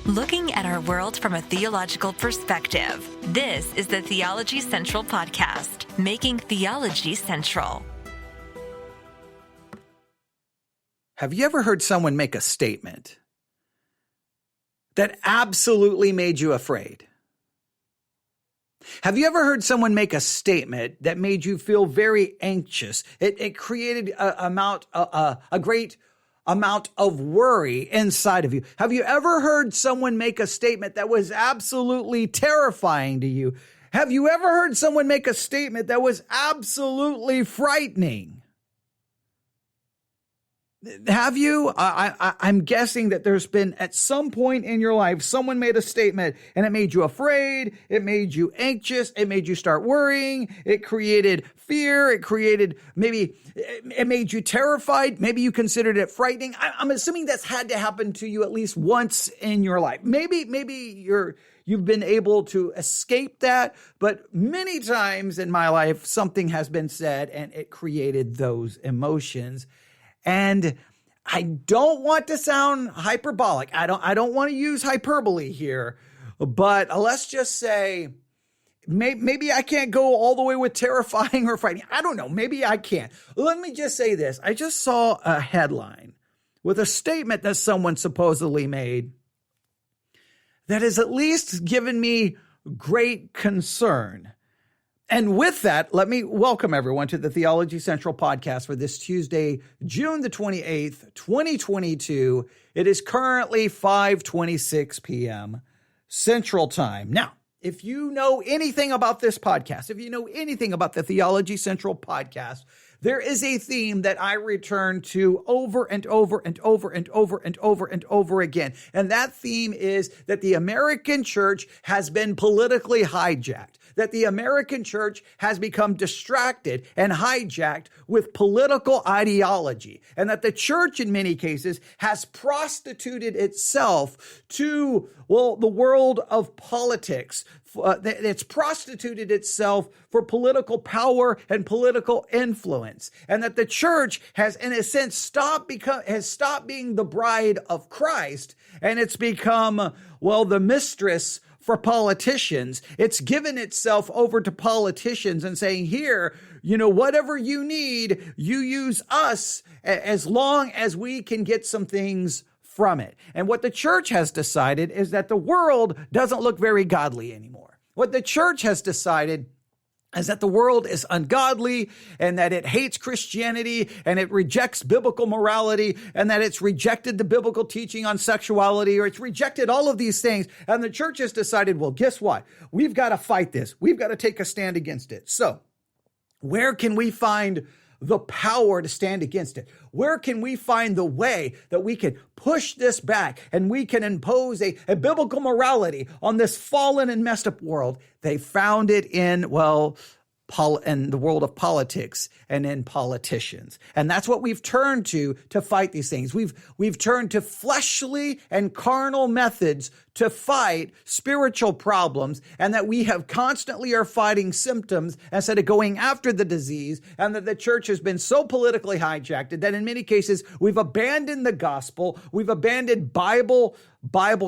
Looking at our world from a theological perspective, this is the Theology Central Podcast, making theology central. Have you ever heard someone make a statement that absolutely made you afraid? Have you ever heard someone make a statement that made you feel very anxious? It created a great amount of worry inside of you. Have you ever heard someone make a statement that was absolutely terrifying to you? Have you ever heard someone make a statement that was absolutely frightening? Have you? I'm guessing that there's been at some point in your life, someone made a statement and it made you afraid. It made you anxious. It made you start worrying. It created fear. It made you terrified. Maybe you considered it frightening. I'm assuming that's had to happen to you at least once in your life. Maybe you've been able to escape that, but many times in my life, something has been said and it created those emotions. And I don't want to sound hyperbolic. I don't want to use hyperbole here, but let's just say maybe I can't go all the way with terrifying or frightening. I don't know. Maybe I can't. Let me just say this. I just saw a headline with a statement that someone supposedly made that has at least given me great concern. And with that, let me welcome everyone to the Theology Central Podcast for this Tuesday, June the 28th, 2022. It is currently 5:26 p.m. Central Time. Now, if you know anything about this podcast, if you know anything about the Theology Central Podcast, there is a theme that I return to over and over and over and over and over and over again. And that theme is that the American church has been politically hijacked, that the American church has become distracted and hijacked with political ideology, and that the church in many cases has prostituted itself to, the world of politics. It's prostituted itself for political power and political influence, and that the church has, in a sense, stopped being the bride of Christ, and it's become, the mistress for politicians. It's given itself over to politicians and saying, here, whatever you need, you use us as long as we can get some things from it. And what the church has decided is that the world doesn't look very godly anymore. What the church has decided is that the world is ungodly and that it hates Christianity and it rejects biblical morality and that it's rejected the biblical teaching on sexuality, or it's rejected all of these things. And the church has decided, guess what? We've got to fight this. We've got to take a stand against it. So where can we find the power to stand against it? Where can we find the way that we can push this back and we can impose a biblical morality on this fallen and messed up world? They found it in the world of politics and in politicians. And that's what we've turned to fight these things. We've turned to fleshly and carnal methods to fight spiritual problems, and that we have constantly are fighting symptoms instead of going after the disease, and that the church has been so politically hijacked that in many cases we've abandoned the gospel, we've abandoned Bible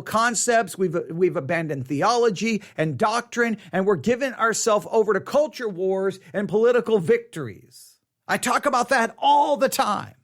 concepts, we've abandoned theology and doctrine, and we're giving ourselves over to culture wars and political victories. I talk about that all the time.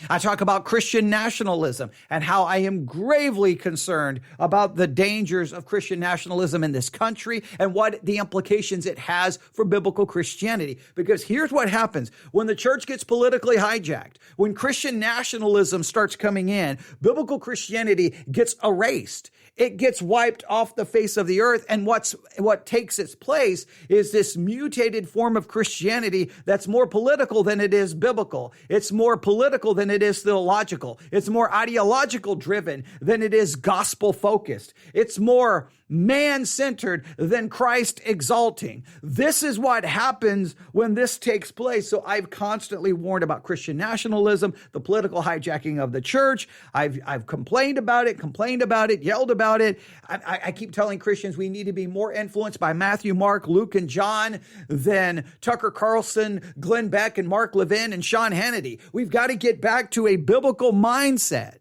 I talk about Christian nationalism and how I am gravely concerned about the dangers of Christian nationalism in this country and what the implications it has for biblical Christianity. Because here's what happens when the church gets politically hijacked, when Christian nationalism starts coming in, biblical Christianity gets erased. It gets wiped off the face of the earth. And what takes its place is this mutated form of Christianity that's more political than it is biblical. It's more political than it is theological. It's more ideological driven than it is gospel focused. It's more man-centered than Christ exalting. This is what happens when this takes place. So I've constantly warned about Christian nationalism, the political hijacking of the church. I've complained about it, yelled about it. I keep telling Christians we need to be more influenced by Matthew, Mark, Luke, and John than Tucker Carlson, Glenn Beck, and Mark Levin, and Sean Hannity. We've got to get back to a biblical mindset.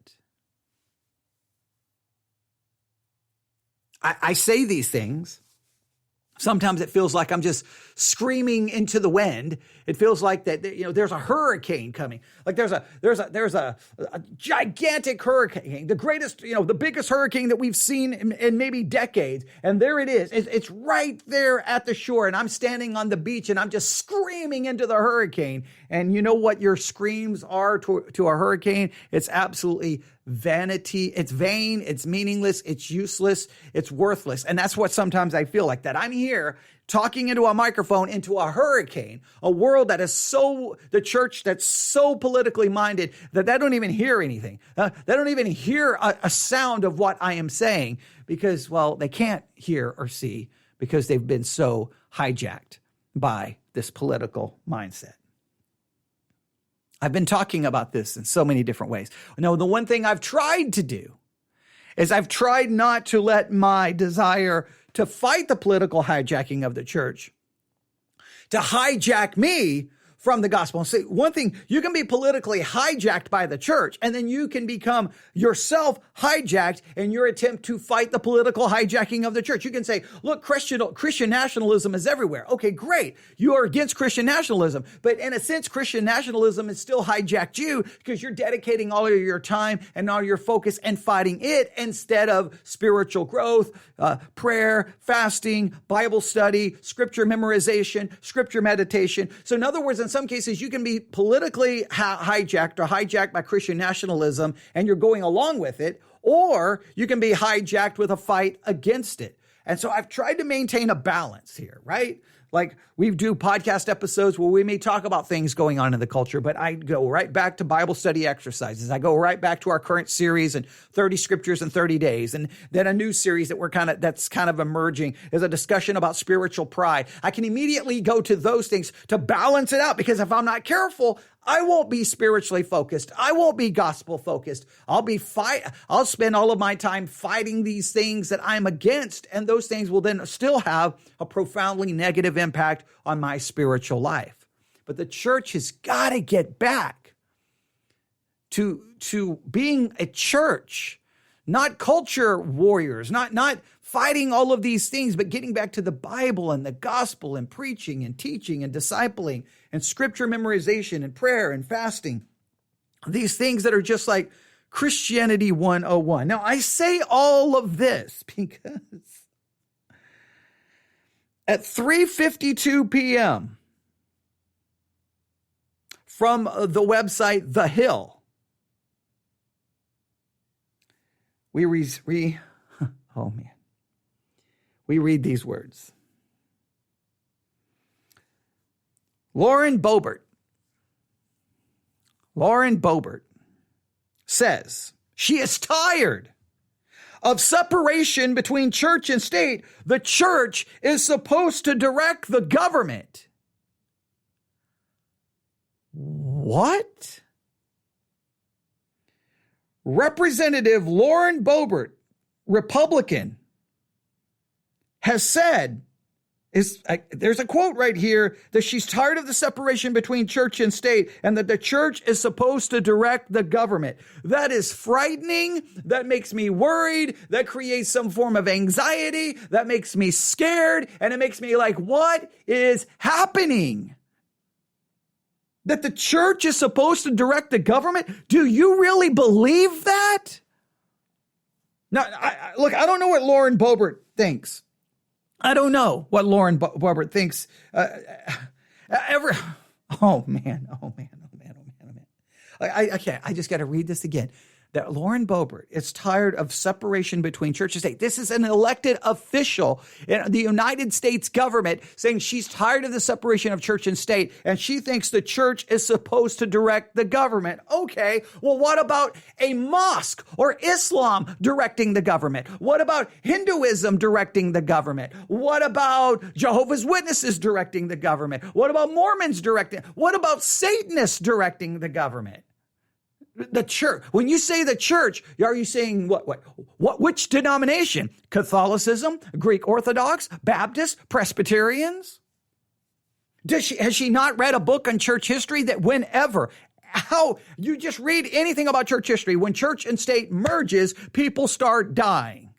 I say these things. Sometimes it feels like I'm just screaming into the wind. It feels like that, there's a hurricane coming. Like there's a gigantic hurricane, the greatest, the biggest hurricane that we've seen in maybe decades. And there it is. It's right there at the shore. And I'm standing on the beach and I'm just screaming into the hurricane. And you know what your screams are to a hurricane? It's absolutely vanity. It's vain. It's meaningless. It's useless. It's worthless. And that's what sometimes I feel like, that I'm here talking into a microphone into a hurricane, a world that is the church that's so politically minded that they don't even hear anything. They don't even hear a sound of what I am saying because, well, they can't hear or see because they've been so hijacked by this political mindset. I've been talking about this in so many different ways. No, the one thing I've tried to do is I've tried not to let my desire to fight the political hijacking of the church to hijack me from the gospel. And see, one thing, you can be politically hijacked by the church, and then you can become yourself hijacked in your attempt to fight the political hijacking of the church. You can say, look, Christian nationalism is everywhere. Okay, great. You are against Christian nationalism. But in a sense, Christian nationalism has still hijacked you because you're dedicating all of your time and all your focus and fighting it instead of spiritual growth, prayer, fasting, Bible study, scripture memorization, scripture meditation. So in other words, in some cases, you can be politically hijacked by Christian nationalism and you're going along with it, or you can be hijacked with a fight against it. And so I've tried to maintain a balance here, right? Like we do podcast episodes where we may talk about things going on in the culture, but I go right back to Bible study exercises. I go right back to our current series and 30 scriptures in 30 days. And then a new series that's kind of emerging is a discussion about spiritual pride. I can immediately go to those things to balance it out, because if I'm not careful, I won't be spiritually focused. I won't be gospel focused. I'll spend all of my time fighting these things that I'm against, and those things will then still have a profoundly negative impact on my spiritual life. But the church has got to get back to being a church, not culture warriors, not fighting all of these things, but getting back to the Bible and the gospel and preaching and teaching and discipling and scripture memorization and prayer and fasting. These things that are just like Christianity 101. Now, I say all of this because at 3:52 p.m. from the website The Hill, we read these words. Lauren Boebert says she is tired of separation between church and state. The church is supposed to direct the government. What? Representative Lauren Boebert, Republican, has said, there's a quote right here, that she's tired of the separation between church and state and that the church is supposed to direct the government. That is frightening. That makes me worried. That creates some form of anxiety. That makes me scared. And it makes me like, what is happening? That the church is supposed to direct the government? Do you really believe that? Now, I don't know what Lauren Boebert thinks. I don't know what Lauren Boebert thinks. Oh man. I can't. I just got to read this again. That Lauren Boebert is tired of separation between church and state. This is an elected official in the United States government saying she's tired of the separation of church and state, and she thinks the church is supposed to direct the government. Okay, well, what about a mosque or Islam directing the government? What about Hinduism directing the government? What about Jehovah's Witnesses directing the government? What about Mormons directing? What about Satanists directing the government? The church. When you say the church, are you saying which denomination? Catholicism, Greek Orthodox, Baptist, Presbyterians? Has she not read a book on church history that how you just read anything about church history, when church and state merges, people start dying.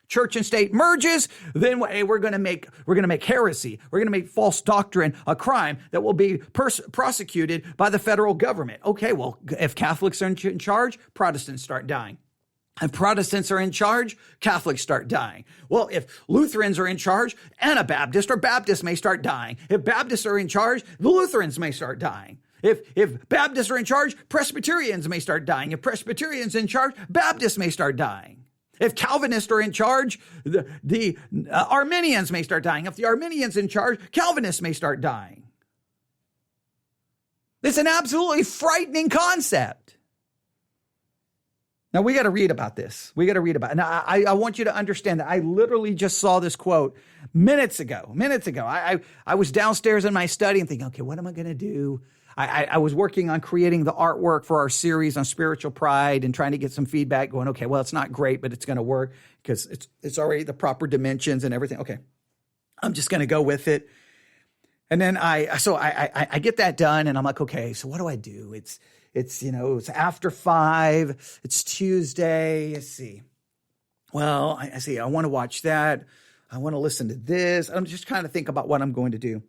church and state merges, then hey, we're going to make heresy, we're going to make false doctrine a crime that will be prosecuted by the federal government. Okay, well, if Catholics are in charge, Protestants start dying. If Protestants are in charge, Catholics start dying. Well, if Lutherans are in charge, Anabaptists or Baptists may start dying. If Baptists are in charge, the Lutherans may start dying. If Baptists are in charge, Presbyterians may start dying. If Presbyterians are in charge, Baptists may start dying. If Calvinists are in charge, the Arminians may start dying. If the Arminians in charge, Calvinists may start dying. It's an absolutely frightening concept. Now, we got to read about this. We got to read about it. Now, I want you to understand that I literally just saw this quote minutes ago. I was downstairs in my study and thinking, okay, what am I going to do? I was working on creating the artwork for our series on spiritual pride and trying to get some feedback going, okay, well, it's not great, but it's going to work because it's already the proper dimensions and everything. Okay, I'm just going to go with it. And then I get that done and I'm like, okay, so what do I do? It's after 5, it's Tuesday. Let's see. Well, I see, I want to watch that. I want to listen to this. I'm just trying to think about what I'm going to do,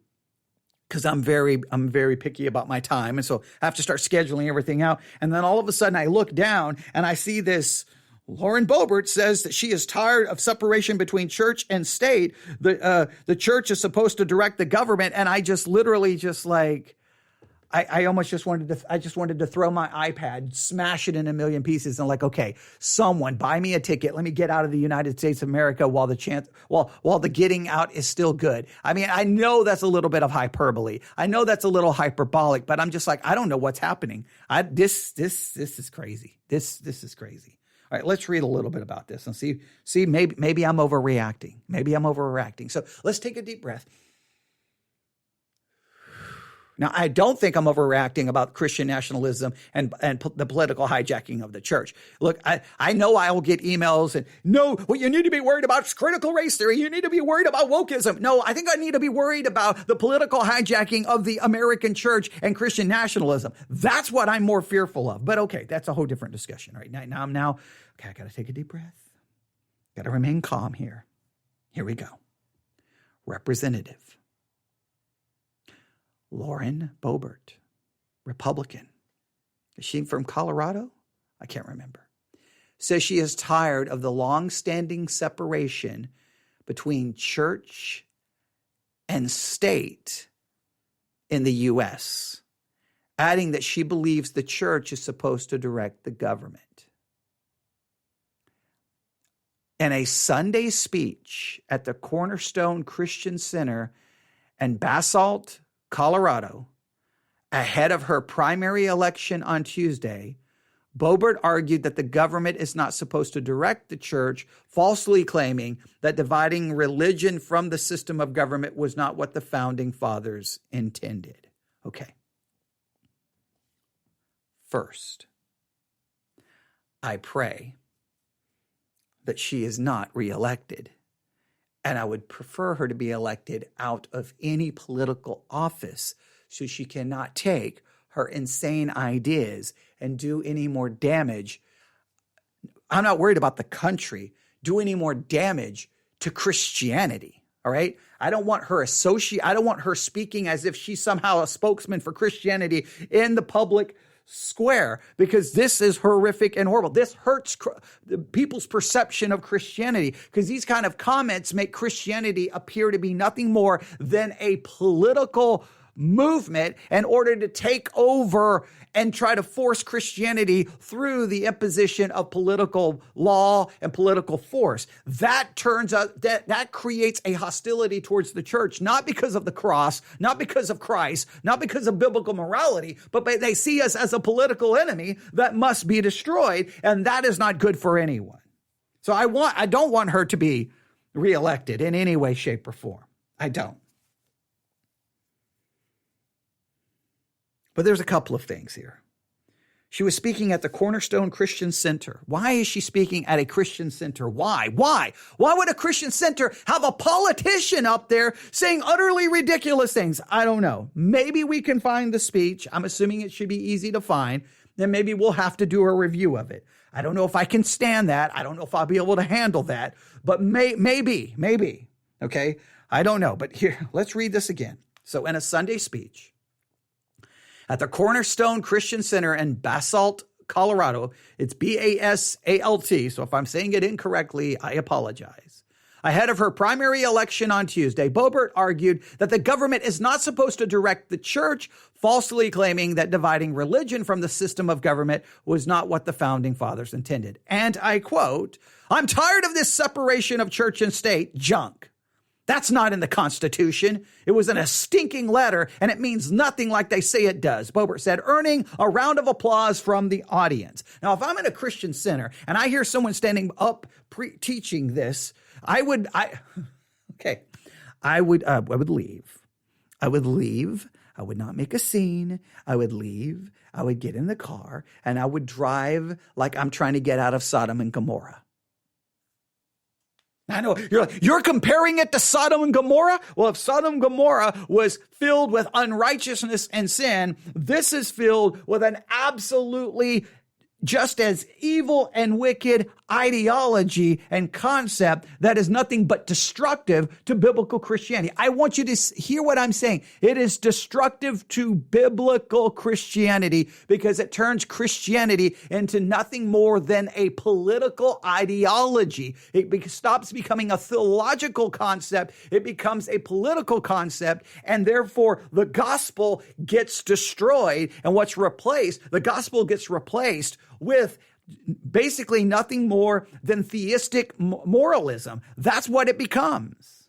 because I'm very picky about my time. And so I have to start scheduling everything out. And then all of a sudden I look down and I see this. Lauren Boebert says that she is tired of separation between church and state. The church is supposed to direct the government. And I just literally I almost just wanted to throw my iPad, smash it in a million pieces, and like, okay, someone buy me a ticket. Let me get out of the United States of America while the getting out is still good. I mean, I know that's a little bit of hyperbole. I know that's a little hyperbolic, but I'm just like, I don't know what's happening. This is crazy. This is crazy. All right, let's read a little bit about this and see. Maybe I'm overreacting. So let's take a deep breath. Now, I don't think I'm overreacting about Christian nationalism and the political hijacking of the church. Look, I know I will get emails and, no, what you need to be worried about is critical race theory. You need to be worried about wokeism. No, I think I need to be worried about the political hijacking of the American church and Christian nationalism. That's what I'm more fearful of. But okay, that's a whole different discussion, right? Now, okay, I got to take a deep breath. Got to remain calm here. Here we go. Representative Lauren Boebert, Republican. Is she from Colorado? I can't remember. Says she is tired of the long-standing separation between church and state in the U.S., adding that she believes the church is supposed to direct the government. In a Sunday speech at the Cornerstone Christian Center in Basalt, Colorado, ahead of her primary election on Tuesday, Boebert argued that the government is not supposed to direct the church, falsely claiming that dividing religion from the system of government was not what the founding fathers intended. Okay. First, I pray that she is not reelected. And I would prefer her to be elected out of any political office so she cannot take her insane ideas and do any more damage. I'm not worried about the country. Do any more damage to Christianity, all right? I don't want her speaking as if she's somehow a spokesman for Christianity in the public square, because this is horrific and horrible. This hurts people's perception of Christianity, because these kind of comments make Christianity appear to be nothing more than a political movement in order to take over and try to force Christianity through the imposition of political law and political force. That turns out that creates a hostility towards the church, not because of the cross, not because of Christ, not because of biblical morality, but they see us as a political enemy that must be destroyed, and that is not good for anyone. So I don't want her to be reelected in any way, shape, or form. I don't. But there's a couple of things here. She was speaking at the Cornerstone Christian Center. Why is she speaking at a Christian center? Why? Why would a Christian center have a politician up there saying utterly ridiculous things? I don't know. Maybe we can find the speech. I'm assuming it should be easy to find. then maybe we'll have to do a review of it. I don't know if I can stand that. I don't know if I'll be able to handle that, but maybe, okay? I don't know, but here, let's read this again. So in a Sunday speech at the Cornerstone Christian Center in Basalt, Colorado, it's Basalt, so if I'm saying it incorrectly, I apologize. Ahead of her primary election on Tuesday, Boebert argued that the government is not supposed to direct the church, falsely claiming that dividing religion from the system of government was not what the founding fathers intended. And I quote, "I'm tired of this separation of church and state junk. That's not in the Constitution. It was in a stinking letter, and it means nothing like they say it does," Boebert said, earning a round of applause from the audience. Now, if I'm in a Christian center and I hear someone standing up teaching this, I would leave. I would leave. I would not make a scene. I would leave. I would get in the car and I would drive like I'm trying to get out of Sodom and Gomorrah. I know you're comparing it to Sodom and Gomorrah. Well, if Sodom and Gomorrah was filled with unrighteousness and sin, this is filled with an absolutely just as evil and wicked ideology and concept that is nothing but destructive to biblical Christianity. I want you to hear what I'm saying. It is destructive to biblical Christianity because it turns Christianity into nothing more than a political ideology. It stops becoming a theological concept. It becomes a political concept, and therefore the gospel gets destroyed. And what's replaced? The gospel gets replaced with basically nothing more than theistic moralism. That's what it becomes.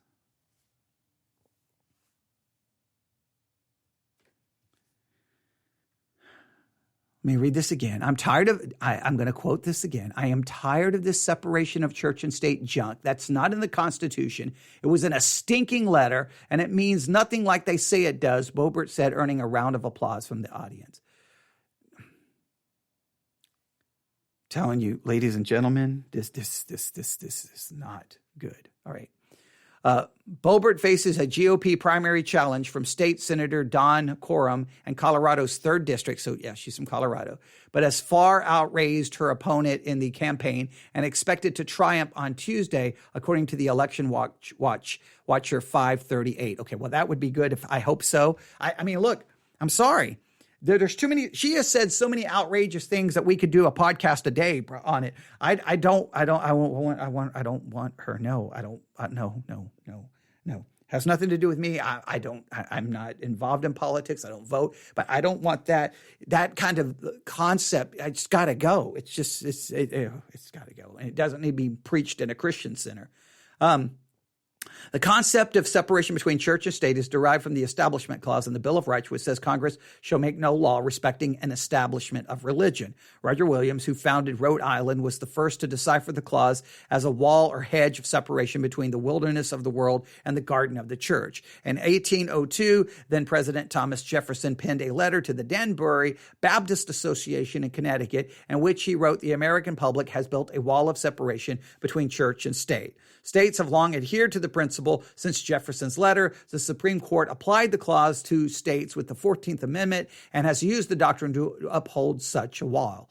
Let me read this again. I'm going to quote this again. I am tired of this separation of church and state junk. That's not in the Constitution. It was in a stinking letter, and it means nothing like they say it does, Boebert said, earning a round of applause from the audience. Telling you, ladies and gentlemen, this is not good. All right. Boebert faces a GOP primary challenge from State Senator Don Coram and Colorado's 3rd District. So, yeah, she's from Colorado, but has far outraised her opponent in the campaign and expected to triumph on Tuesday, according to the election watcher 538. Okay, well, that would be good. I hope so. I mean, look, I'm sorry. There's too many. She has said so many outrageous things that we could do a podcast a day on it. I don't want her. No. Has nothing to do with me. I'm not involved in politics. I don't vote, but I don't want that kind of concept. It's got to go. It's got to go. And it doesn't need to be preached in a Christian center. The concept of separation between church and state is derived from the Establishment Clause in the Bill of Rights, which says Congress shall make no law respecting an establishment of religion. Roger Williams, who founded Rhode Island, was the first to decipher the clause as a wall or hedge of separation between the wilderness of the world and the garden of the church. In 1802, then President Thomas Jefferson penned a letter to the Danbury Baptist Association in Connecticut, in which he wrote, "The American public has built a wall of separation between church and state. States have long adhered to the principle since Jefferson's letter. The Supreme Court applied the clause to states with the 14th Amendment and has used the doctrine to uphold such a wall.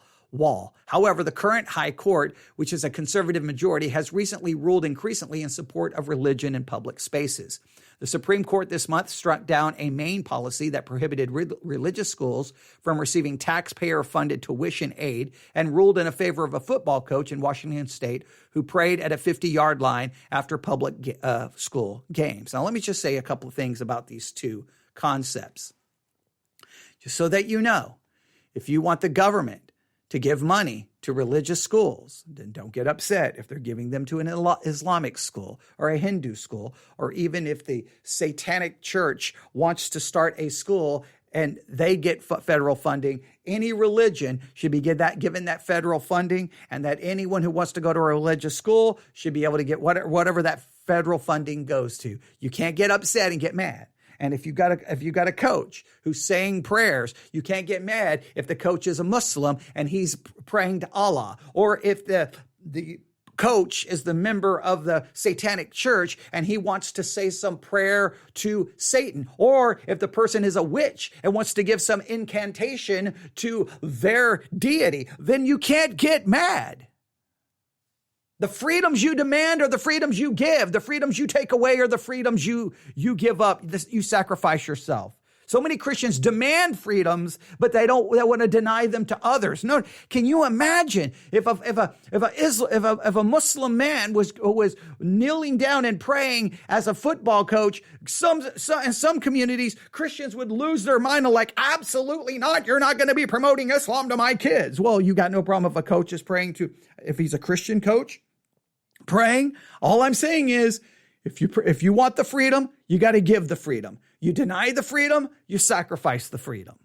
However, the current High Court, which is a conservative majority, has recently ruled increasingly in support of religion in public spaces. The Supreme Court this month struck down a Maine policy that prohibited religious schools from receiving taxpayer-funded tuition aid and ruled in favor of a football coach in Washington State who prayed at a 50-yard line after public school games. Now, let me just say a couple of things about these two concepts. Just so that you know, if you want the government to give money to religious schools, then don't get upset if they're giving them to an Islamic school or a Hindu school, or even if the Satanic Church wants to start a school and they get federal funding. Any religion should be given that federal funding, and that anyone who wants to go to a religious school should be able to get whatever that federal funding goes to. You can't get upset and get mad. And if you got a coach who's saying prayers, you can't get mad if the coach is a Muslim and he's praying to Allah, or if the coach is the member of the satanic church and he wants to say some prayer to Satan, or if the person is a witch and wants to give some incantation to their deity, then you can't get mad. The freedoms you demand are the freedoms you give. The freedoms you take away are the freedoms you give up. You sacrifice yourself. So many Christians demand freedoms, but they want to deny them to others. No, can you imagine if a Muslim man was kneeling down and praying as a football coach? In some communities, Christians would lose their mind and like, absolutely not. You're not going to be promoting Islam to my kids. Well, you got no problem if a coach is praying if he's a Christian coach praying. All I'm saying is, if you want the freedom, you got to give the freedom. You deny the freedom, you sacrifice the freedom.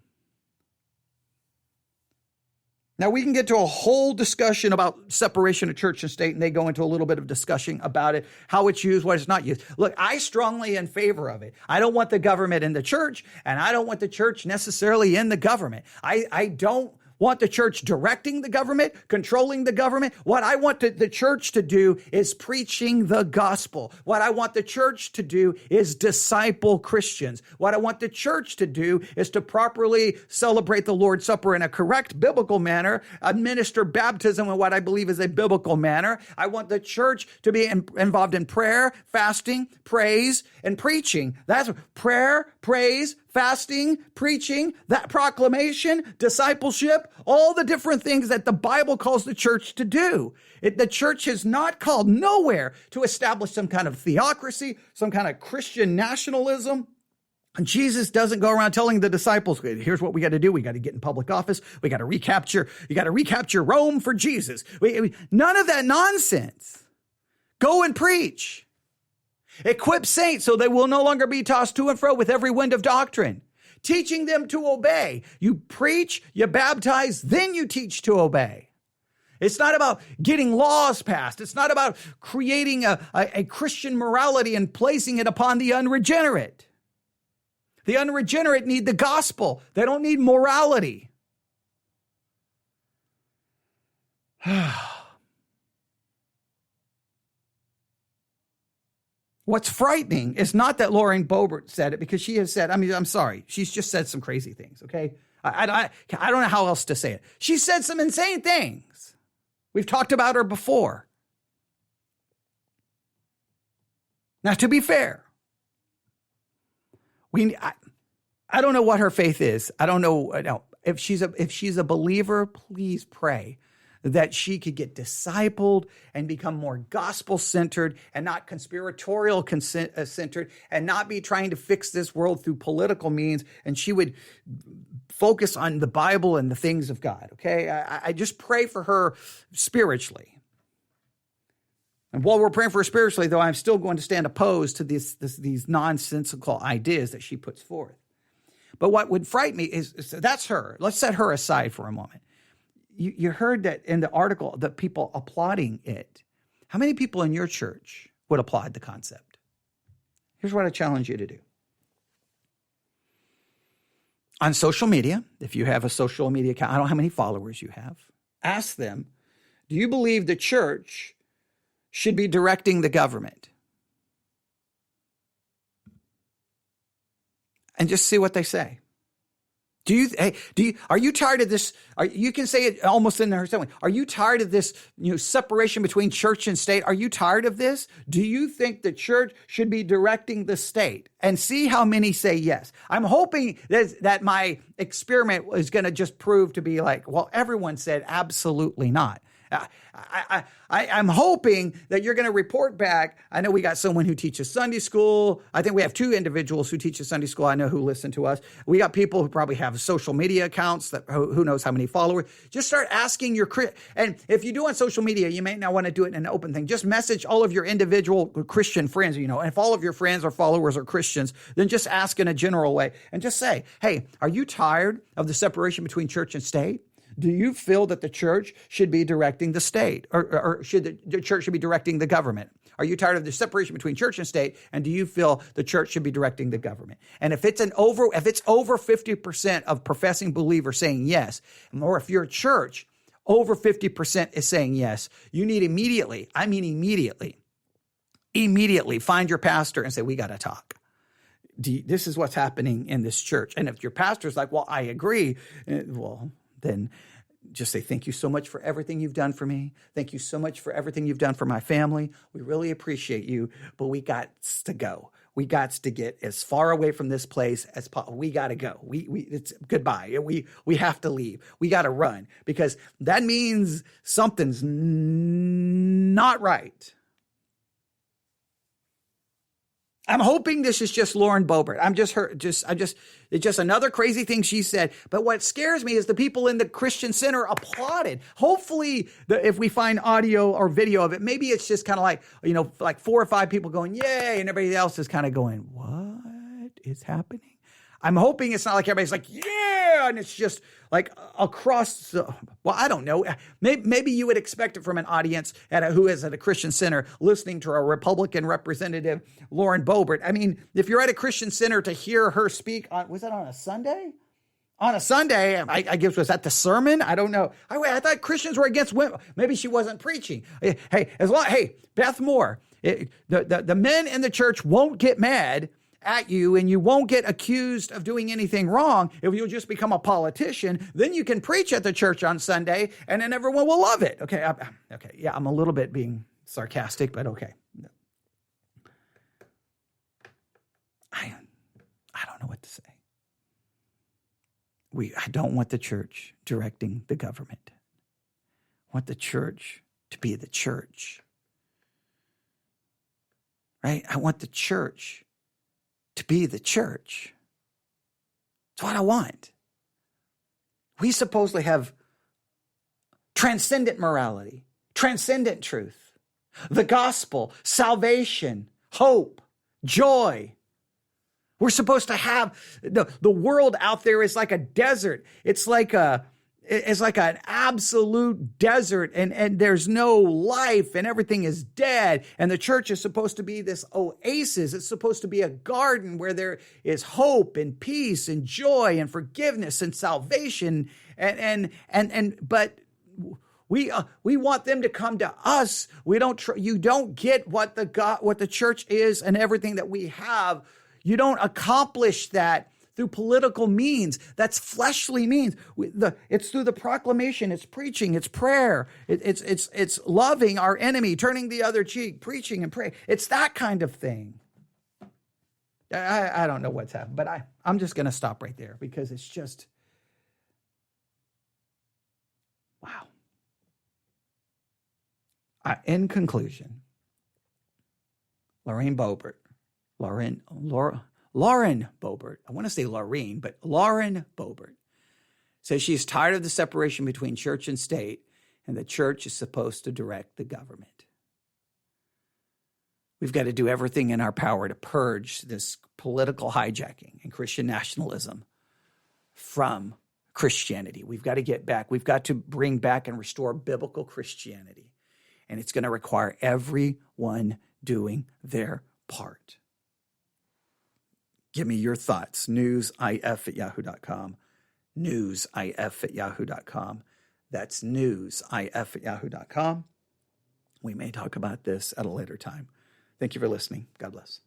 Now, we can get to a whole discussion about separation of church and state, and they go into a little bit of discussion about it, how it's used, what it's not used. Look, I strongly in favor of it. I don't want the government in the church, and I don't want the church necessarily in the government. I don't want the church directing the government, controlling the government. What I want the church to do is preaching the gospel. What I want the church to do is disciple Christians. What I want the church to do is to properly celebrate the Lord's Supper in a correct biblical manner, administer baptism in what I believe is a biblical manner. I want the church to be involved in prayer, fasting, praise, and preaching. That's prayer, praise, fasting, preaching, that proclamation, discipleship, all the different things that the Bible calls the church to do. The church is not called nowhere to establish some kind of theocracy, some kind of Christian nationalism. And Jesus doesn't go around telling the disciples, here's what we got to do. We got to get in public office. You got to recapture Rome for Jesus. None of that nonsense. Go and preach. Equip saints so they will no longer be tossed to and fro with every wind of doctrine, teaching them to obey. You preach, you baptize, then you teach to obey. It's not about getting laws passed. It's not about creating a Christian morality and placing it upon the unregenerate. The unregenerate need the gospel. They don't need morality. What's frightening is not that Lauren Boebert said it, because she has said, I'm sorry, she's just said some crazy things, okay? I don't know how else to say it. She said some insane things. We've talked about her before. Now, to be fair, I don't know what her faith is. I don't know if she's a believer. Please pray that she could get discipled and become more gospel-centered and not conspiratorial-centered and not be trying to fix this world through political means. And she would focus on the Bible and the things of God, okay? I just pray for her spiritually. And while we're praying for her spiritually, though, I'm still going to stand opposed to these nonsensical ideas that she puts forth. But what would frighten me is that's her. Let's set her aside for a moment. You heard that in the article, the people applauding it. How many people in your church would applaud the concept? Here's what I challenge you to do. On social media, if you have a social media account, I don't know how many followers you have, ask them, do you believe the church should be directing the government? And just see what they say. Are you tired of this? You can say it almost in there. Are you tired of this, separation between church and state? Are you tired of this? Do you think the church should be directing the state? And see how many say yes. I'm hoping that my experiment is going to just prove to be like, well, everyone said absolutely not. I'm hoping that you're going to report back. I know we got someone who teaches Sunday school. I think we have 2 individuals who teach Sunday school. I know who listen to us. We got people who probably have social media accounts that who knows how many followers. Just start asking and if you do on social media, you may not want to do it in an open thing. Just message all of your individual Christian friends, and if all of your friends or followers are Christians, then just ask in a general way and just say, hey, are you tired of the separation between church and state? Do you feel that the church should be directing the state, or should the church should be directing the government? Are you tired of the separation between church and state? And do you feel the church should be directing the government? And if it's over 50% of professing believers saying yes, or if your church Over 50% is saying yes. You need immediately find your pastor and say, we got to talk. This is what's happening in this church. And if your pastor's like, well, I agree, well, then just say, thank you so much for everything you've done for me. Thank you so much for everything you've done for my family. We really appreciate you, but we got to go. We got to get as far away from this place as possible. We got to go. It's goodbye. We have to leave. We got to run, because that means something's not right. I'm hoping this is just Lauren Boebert. It's just another crazy thing she said. But what scares me is the people in the Christian Center applauded. Hopefully, if we find audio or video of it, maybe it's just kind of like, like 4 or 5 people going, yay, and everybody else is kind of going, what is happening? I'm hoping it's not like everybody's like, yeah, and it's just like across. Well, I don't know. Maybe you would expect it from an audience who is at a Christian center listening to a Republican representative, Lauren Boebert. I mean, if you're at a Christian center to hear her speak was that on a Sunday? On a Sunday, I guess, was that the sermon? I don't know. I thought Christians were against women. Maybe she wasn't preaching. Hey, Beth Moore, the men in the church won't get mad at you, and you won't get accused of doing anything wrong if you'll just become a politician. Then you can preach at the church on Sunday, and then everyone will love it. Okay, yeah, I'm a little bit being sarcastic, but okay. I don't know what to say. I don't want the church directing the government. I want the church to be the church, right? I want the church to be the church. That's what I want. We supposedly have transcendent morality, transcendent truth, the gospel, salvation, hope, joy. We're supposed to have the world out there is like a desert. It's like an absolute desert, and there's no life, and everything is dead. And the church is supposed to be this oasis. It's supposed to be a garden where there is hope and peace and joy and forgiveness and salvation. But we want them to come to us. You don't get what the church is and everything that we have. You don't accomplish that through political means. That's fleshly means. It's through the proclamation. It's preaching. It's prayer. It's loving our enemy, turning the other cheek, preaching and praying. It's that kind of thing. I don't know what's happened, but I'm just going to stop right there, because it's just, wow. In conclusion, Lauren Boebert, I want to say Lauren, but Lauren Boebert says she's tired of the separation between church and state, and the church is supposed to direct the government. We've got to do everything in our power to purge this political hijacking and Christian nationalism from Christianity. We've got to get back. We've got to bring back and restore biblical Christianity. And it's going to require everyone doing their part. Give me your thoughts. newsif@yahoo.com. newsif@yahoo.com. That's newsif@yahoo.com. We may talk about this at a later time. Thank you for listening. God bless.